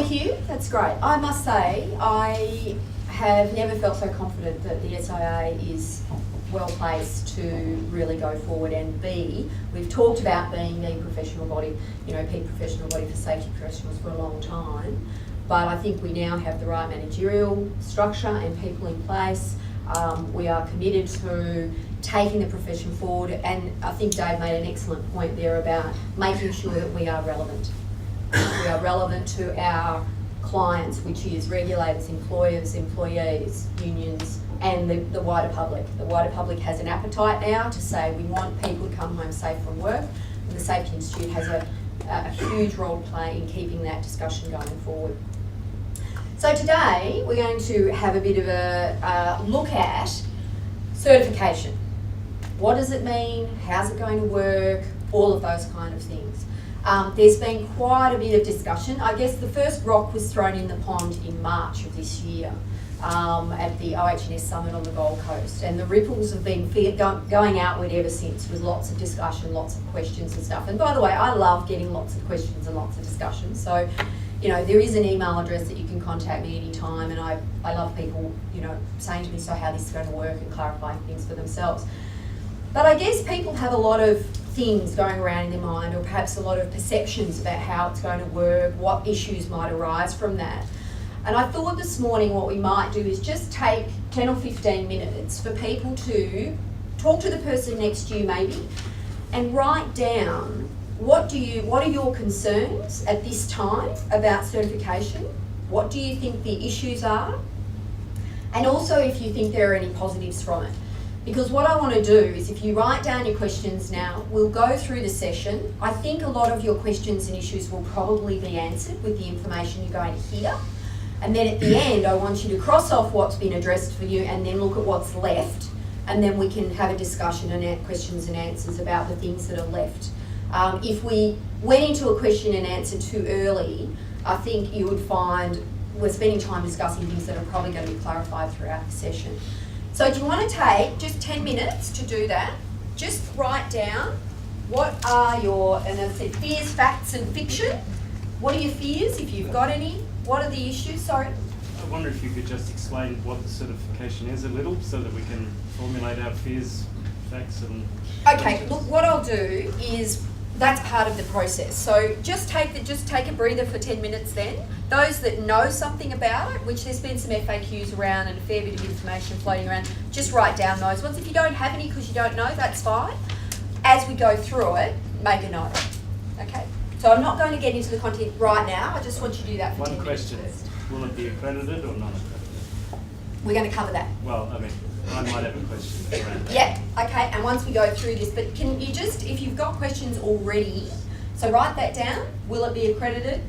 Thank you, that's great. I must say, I have never felt so confident that the SIA is well placed to really go forward and be. We've talked about being the professional body, peak professional body for safety professionals for a long time, but I think we now have the right managerial structure and people in place. We are committed to taking the profession forward, and I think Dave made an excellent point there about making sure that we are relevant. We are relevant to our clients, which is regulators, employers, employees, unions, and the wider public. The wider public has an appetite now to say we want people to come home safe from work, and the Safety Institute has a huge role to play in keeping that discussion going forward. So today we're going to have a bit of a look at certification. What does it mean? How's it going to work? All of those kind of things. There's been quite a bit of discussion. I guess the first rock was thrown in the pond in March of this year at the OHS Summit on the Gold Coast, and the ripples have been going outward ever since, with lots of discussion, lots of questions and stuff. And by the way, I love getting lots of questions and lots of discussion. So, there is an email address that you can contact me anytime, and I love people, saying to me, so how this is going to work, and clarifying things for themselves. But I guess people have a lot of things going around in their mind, or perhaps a lot of perceptions about how it's going to work, what issues might arise from that. And I thought this morning what we might do is just take 10 or 15 minutes for people to talk to the person next to you maybe, and write down what are your concerns at this time about certification? What do you think the issues are? And also if you think there are any positives from it. Because what I want to do is, if you write down your questions now, we'll go through the session. I think a lot of your questions and issues will probably be answered with the information you're going to hear. And then at the end, I want you to cross off what's been addressed for you and then look at what's left. And then we can have a discussion and questions and answers about the things that are left. If we went into a question and answer too early, I think you would find we're spending time discussing things that are probably going to be clarified throughout the session. So do you want to take just 10 minutes to do that? Just write down what are your, and as I said, fears, facts and fiction. What are your fears, if you've got any? What are the issues? Sorry? I wonder if you could just explain what the certification is a little, so that we can formulate our fears, facts and... Okay, look, what I'll do is, that's part of the process. So just take a breather for 10 minutes then. Those that know something about it, which there's been some FAQs around and a fair bit of information floating around, just write down those ones. If you don't have any because you don't know, that's fine. As we go through it, make a note. Okay? So I'm not going to get into the content right now. I just want you to do that for 10 minutes first. One question. Will it be accredited or non-accredited? We're going to cover that. Well, I might have a question around that. Yeah, okay, and once we go through this, but can you just, if you've got questions already, so write that down. Will it be accredited?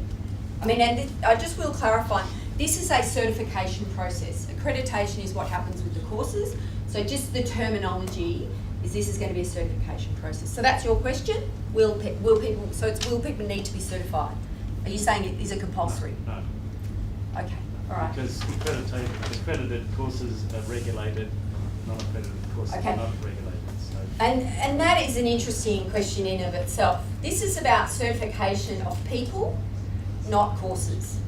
I just will clarify, this is a certification process. Accreditation is what happens with the courses. So just the terminology is this is going to be a certification process. So that's your question. Will people need to be certified? Are you saying is it compulsory? No. Okay, all right. Because accredited courses are regulated, non-accredited courses are not regulated. So. And that is an interesting question in of itself. This is about certification of people, not courses.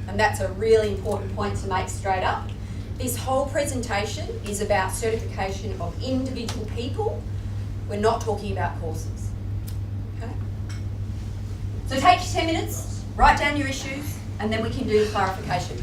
And that's a really important point to make straight up. This whole presentation is about certification of individual people. We're not talking about courses. Okay? So take 10 minutes, write down your issues, and then we can do the clarification.